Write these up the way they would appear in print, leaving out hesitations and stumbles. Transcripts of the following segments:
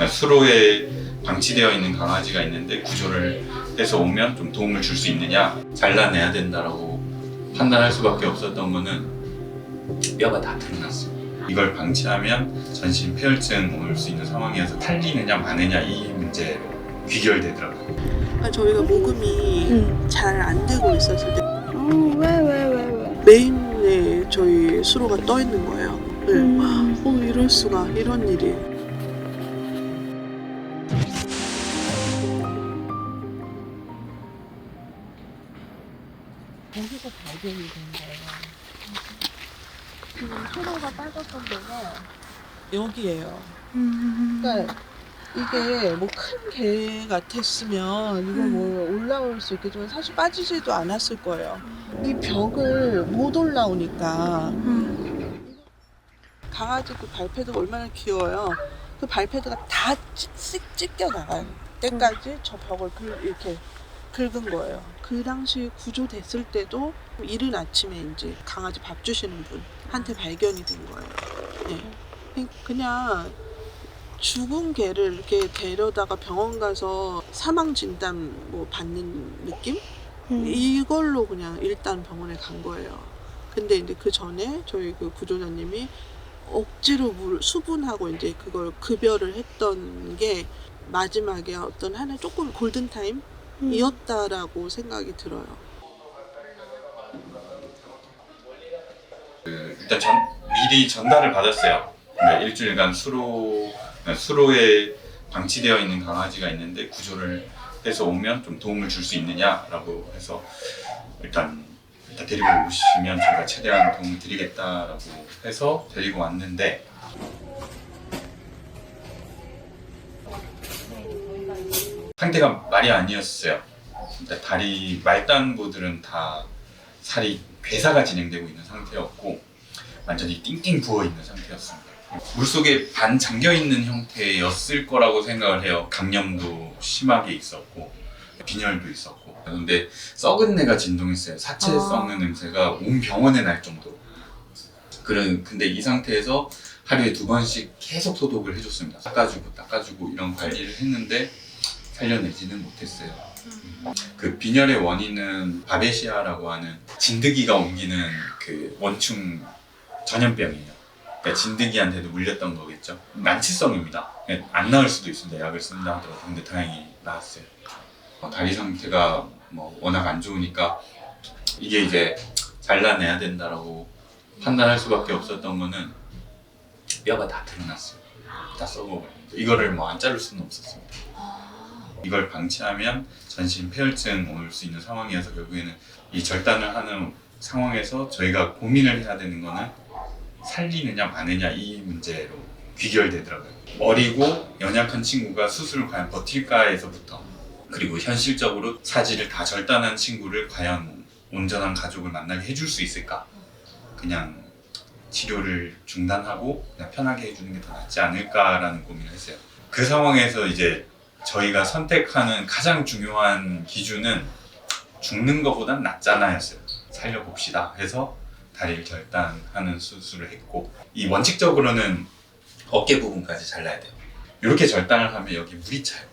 수로에 방치되어 있는 강아지가 있는데 구조를 해서 오면 좀 도움을 줄 수 있느냐, 잘라내야 된다라고 판단할 수밖에 없었던 거는 뼈가 다 드러났어요. 이걸 방치하면 전신 폐혈증 올 수 있는 상황이어서 살리느냐 마느냐 이 문제로 귀결되더라고요. 저희가 모금이 잘 안 되고 있었을 때 왜? 메인에 저희 수로가 떠 있는 거예요. 네. 이럴 수가, 이런 일이. 거기서 발견이 된 거예요. 지금 수로가 빠졌던 데가 여기에요. 그러니까 이게 뭐 큰 개 같았으면 이거 뭐 올라올 수 있겠지만 사실 빠지지도 않았을 거예요. 이 벽을 못 올라오니까 강아지 그 발패드가 얼마나 귀여워요. 그 발패드가 다 찢겨 나갈 때까지 저 벽을 이렇게 긁은 거예요. 그 당시 구조됐을 때도 이른 아침에 이제 강아지 밥 주시는 분한테 발견이 된 거예요. 네. 그냥 죽은 개를 이렇게 데려다가 병원 가서 사망 진단 뭐 받는 느낌? 이걸로 그냥 일단 병원에 간 거예요. 근데 이제 그 전에 저희 그 구조자님이 억지로 수분하고 이제 그걸 급여를 했던 게 마지막에 어떤 하나의 조금 골든타임이었다라고 생각이 들어요. 일단 미리 전달을 받았어요. 그러니까 일주일간 수로에 방치되어 있는 강아지가 있는데 구조를 해서 오면 좀 도움을 줄 수 있느냐라고 해서 일단 데리고 오시면 제가 최대한 도움을 드리겠다라고 해서 데리고 왔는데 상태가 말이 아니었어요. 일단 다리 말단부들은 다 살이 괴사가 진행되고 있는 상태였고 완전히 띵띵 부어있는 상태였습니다. 물속에 반 잠겨있는 형태였을 거라고 생각을 해요. 감염도 심하게 있었고 빈혈도 있었고. 근데 썩은 내가 진동했어요. 사체 썩는 냄새가 온 병원에 날 정도로. 근데 이 상태에서 하루에 2번씩 계속 소독을 해줬습니다. 닦아주고 이런 관리를 했는데 살려내지는 못했어요. 그 빈혈의 원인은 바베시아라고 하는 진드기가 옮기는 그 원충 전염병이에요. 그러니까 진드기한테도 물렸던 거겠죠. 난치성입니다. 안 나을 수도 있습니다. 약을 쓴다 하더라도. 근데 다행히 나았어요. 다리 상태가 뭐 워낙 안 좋으니까 이게 이제 잘라내야 된다라고 판단할 수밖에 없었던 거는 뼈가 다 드러났어요. 다 썩어버렸는데 이거를 뭐 안 자를 수는 없었습니다. 이걸 방치하면 전신 폐혈증 올 수 있는 상황이어서 결국에는 이 절단을 하는 상황에서 저희가 고민을 해야 되는 거는 살리느냐 마느냐 이 문제로 귀결되더라고요. 어리고 연약한 친구가 수술을 과연 버틸까에서부터 그리고 현실적으로 사지를 다 절단한 친구를 과연 온전한 가족을 만나게 해줄 수 있을까? 그냥 치료를 중단하고 그냥 편하게 해주는 게 더 낫지 않을까라는 고민을 했어요. 그 상황에서 이제 저희가 선택하는 가장 중요한 기준은 죽는 것보단 낫잖아였어요. 살려봅시다 해서 다리를 절단하는 수술을 했고 이 원칙적으로는 어깨 부분까지 잘라야 돼요. 이렇게 절단을 하면 여기 물이 차요.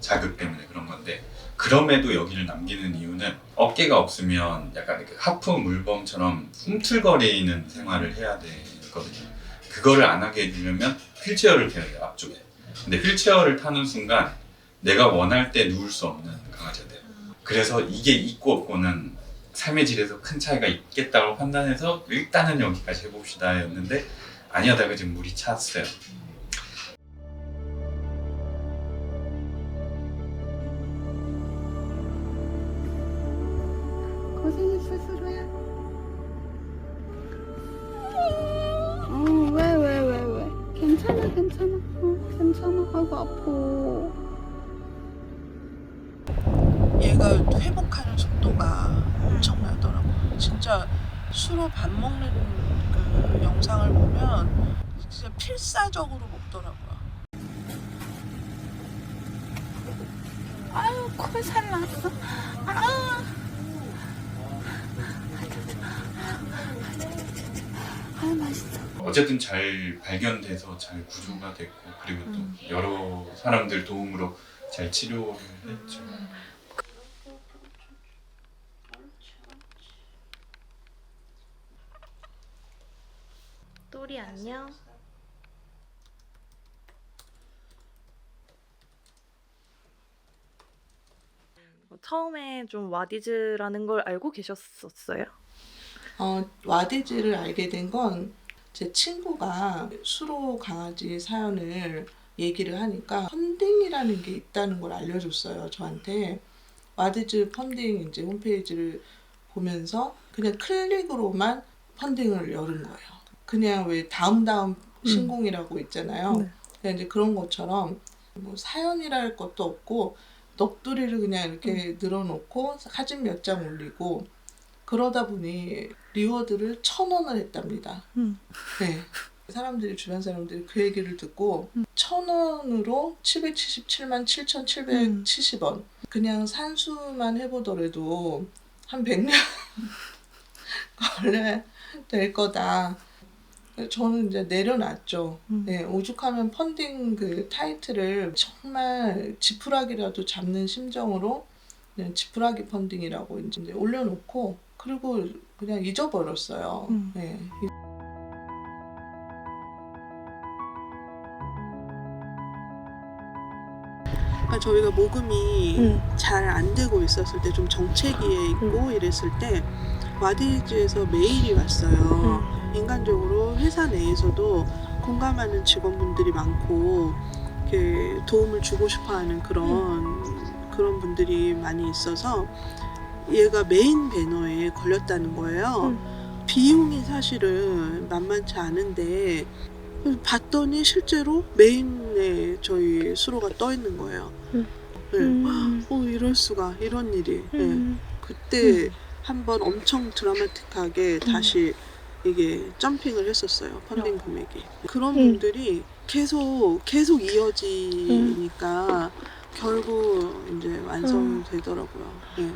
자극 때문에 그런 건데 그럼에도 여기를 남기는 이유는 어깨가 없으면 약간 하프 물범처럼 꿈틀거리는 생활을 해야 되거든요. 그거를 안 하게 해주려면 휠체어를 대야 돼요, 앞쪽에. 근데 휠체어를 타는 순간 내가 원할 때 누울 수 없는 강아지가 돼요. 그래서 이게 있고 없고는 삶의 질에서 큰 차이가 있겠다고 판단해서 일단은 여기까지 해봅시다 였는데 아니하다가 지금 물이 찼어요. 고생했어 수로야. 왜? 괜찮아. 괜찮아. 아이고 아파. 얘가 회복하는 속도가 엄청나더라고요. 진짜 수로 밥 먹는 그 영상을 보면 진짜 필사적으로 먹더라고요. 아유 콜살 났어. 아유 맛있어. 어쨌든 잘 발견돼서 잘 구조가 됐고 그리고 또 여러 사람들 도움으로 잘 치료를 했죠. 또리 안녕. 처음에 좀 와디즈라는 걸 알고 계셨었어요? 와디즈를 알게 된 건 제 친구가 수로 강아지 사연을 얘기를 하니까 펀딩이라는 게 있다는 걸 알려줬어요, 저한테. 와디즈 펀딩 이제 홈페이지를 보면서 그냥 클릭으로만 펀딩을 열은 거예요. 그냥 왜 다음 신공이라고 있잖아요. 네. 그냥 이제 그런 것처럼 뭐 사연이라 할 것도 없고 넋두리를 그냥 이렇게 늘어놓고 사진 몇 장 올리고 그러다 보니 리워드를 1,000원을 했답니다. 네. 사람들이 주변 사람들이 그 얘기를 듣고 1,000원으로 777만 7,770원. 그냥 산수만 해보더라도 한 100년 걸려야 될 거다. 저는 이제 내려놨죠. 네, 오죽하면 펀딩 그 타이틀을 정말 지푸라기라도 잡는 심정으로 그냥 지푸라기 펀딩이라고 이제 올려놓고 그리고 그냥 잊어버렸어요. 네. 그러니까 저희가 모금이 잘 안 되고 있었을 때 좀 정체기에 있고 이랬을 때 와디즈에서 메일이 왔어요. 인간적으로 회사 내에서도 공감하는 직원분들이 많고 이렇게 도움을 주고 싶어하는 그런 분들이 많이 있어서 얘가 메인 배너에 걸렸다는 거예요. 비용이 사실은 만만치 않은데 봤더니 실제로 메인에 저희 수로가 떠 있는 거예요. 네. 이럴 수가, 이런 일이. 네. 그때 한번 엄청 드라마틱하게 다시 이게 점핑을 했었어요. 펀딩 금액이. 그런 분들이 계속 이어지니까 결국 이제 완성되더라고요. 네.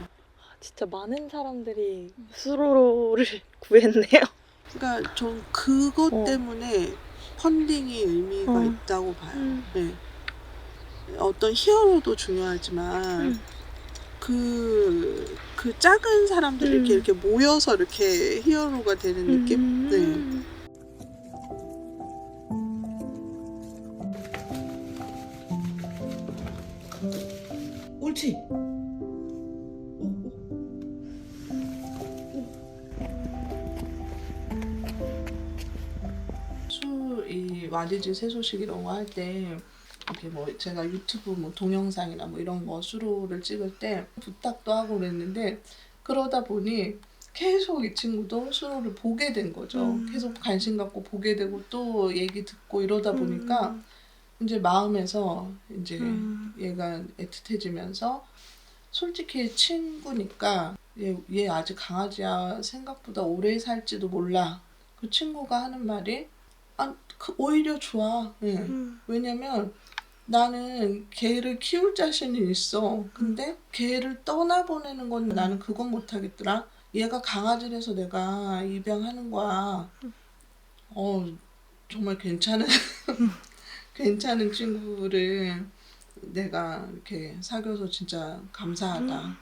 진짜 많은 사람들이 수로를 구했네요. 그러니까 전 그것 어. 때문에 펀딩이 의미가 어. 있다고 봐요. 네. 어떤 히어로도 중요하지만 그 작은 사람들이 이렇게 모여서 이렇게 히어로가 되는 느낌? 네. 옳지. 이 와디즈 새소식 이런 거 할 때 이렇게 뭐 제가 유튜브 뭐 동영상이나 뭐 이런 거 수로를 찍을 때 부탁도 하고 그랬는데 그러다 보니 계속 이 친구도 수로를 보게 된 거죠. 계속 관심 갖고 보게 되고 또 얘기 듣고 이러다 보니까 이제 마음에서 이제 얘가 애틋해지면서 솔직히 친구니까 얘 아직 강아지야 생각보다 오래 살지도 몰라. 그 친구가 하는 말이 오히려 좋아. 네. 왜냐면 나는 개를 키울 자신이 있어. 근데 개를 떠나보내는 건 나는 그건 못하겠더라. 얘가 강아지라서 내가 입양하는 거야. 정말 괜찮은 괜찮은 친구를 내가 이렇게 사귀어서 진짜 감사하다.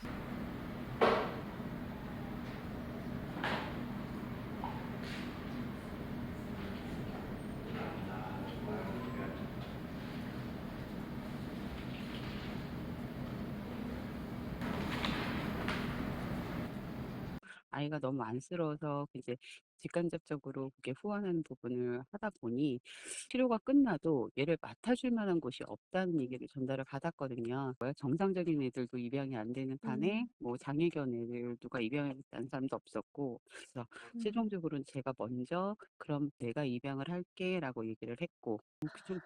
아이가 너무 안쓰러워서 이제 직간접적으로 그게 후원하는 부분을 하다 보니 치료가 끝나도 얘를 맡아줄 만한 곳이 없다는 얘기를 전달을 받았거든요. 정상적인 애들도 입양이 안 되는 판에 뭐 장애견 애들 누가 입양했다는 사람도 없었고 그래서 최종적으로는 제가 먼저 그럼 내가 입양을 할게라고 얘기를 했고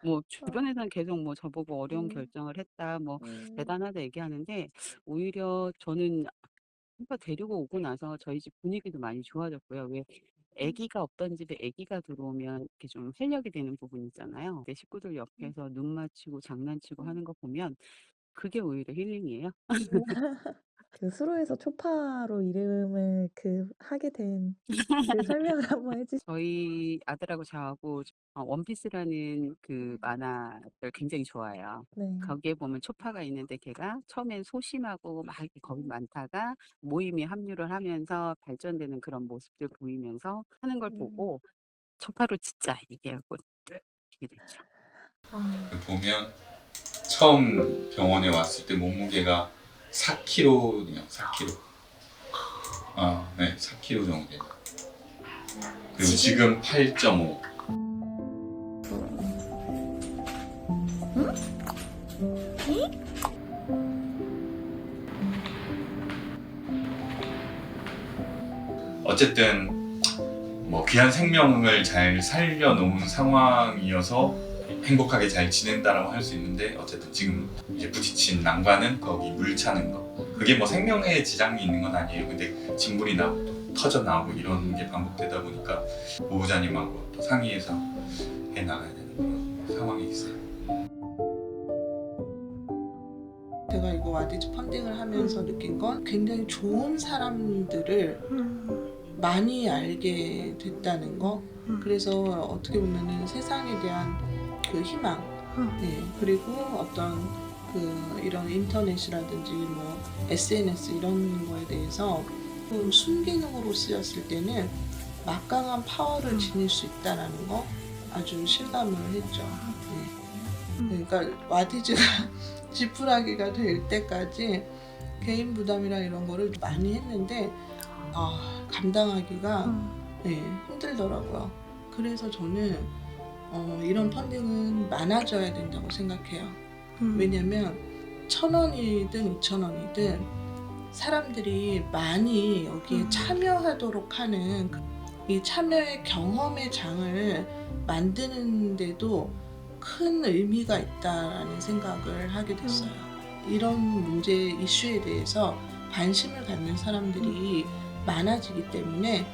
뭐 주변에서는 계속 뭐 저보고 어려운 결정을 했다 뭐 대단하다 얘기하는데 오히려 저는 한번 데리고 오고 나서 저희 집 분위기도 많이 좋아졌고요. 왜 아기가 없던 집에 아기가 들어오면 이렇게 좀 활력이 되는 부분 있잖아요. 내 식구들 옆에서 눈 맞추고 장난치고 하는 거 보면 그게 오히려 힐링이에요. 그 수로에서 초파로 이름을 하게 된 그 설명을 한번 해주세요. 저희 아들하고 저하고 원피스라는 그 만화를 굉장히 좋아해요. 네. 거기에 보면 초파가 있는데 걔가 처음엔 소심하고 막 이렇게 겁이 많다가 모임에 합류를 하면서 발전되는 그런 모습들 보이면서 하는 걸 보고 초파로 짓자 얘기하고 이게 됐죠. 보면 처음 병원에 왔을 때 몸무게가 4kg네요. 4kg. 네, 4kg 정도 돼요. 그리고 지금 8.5. 어쨌든 뭐 귀한 생명을 잘 살려놓은 상황이어서 행복하게 잘 지낸다라고 할 수 있는데, 어쨌든 지금 이제 부딪힌 난관은 거기 물 차는 거. 그게 뭐 생명에 지장이 있는 건 아니에요. 근데 진물이 나고 또 터져 나오고 이런 게 반복되다 보니까 보호자님하고 또 상의해서 해 나가야 되는 그런 상황이 있어요. 제가 이거 와디즈 펀딩을 하면서 느낀 건 굉장히 좋은 사람들을 많이 알게 됐다는 거. 그래서 어떻게 보면은 세상에 대한 그 희망, 네, 그리고 어떤 그 이런 인터넷이라든지 뭐 SNS 이런 거에 대해서 좀 순기능으로 쓰였을 때는 막강한 파워를 지닐 수 있다라는 거 아주 실감을 했죠. 네. 그러니까 와디즈가 지푸라기가 될 때까지 개인 부담이나 이런 거를 많이 했는데 감당하기가 힘들더라고요. 그래서 저는 이런 펀딩은 많아져야 된다고 생각해요. 왜냐면 1,000원이든 2,000원이든 사람들이 많이 여기에 참여하도록 하는 이 참여의 경험의 장을 만드는데도 큰 의미가 있다라는 생각을 하게 됐어요. 이런 문제 이슈에 대해서 관심을 갖는 사람들이 많아지기 때문에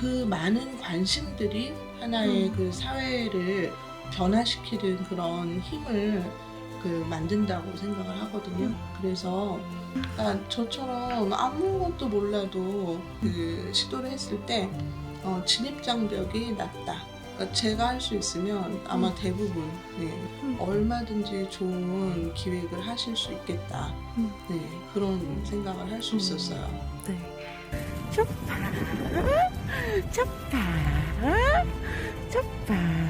그 많은 관심들이 하나의 그 사회를 변화시키는 그런 힘을 만든다고 생각을 하거든요. 그래서 저처럼 아무것도 몰라도 시도를 했을 때 진입장벽이 낮다. 그러니까 제가 할 수 있으면 아마 대부분 얼마든지 좋은 기획을 하실 수 있겠다. 그런 생각을 할 수 있었어요. 네. 초파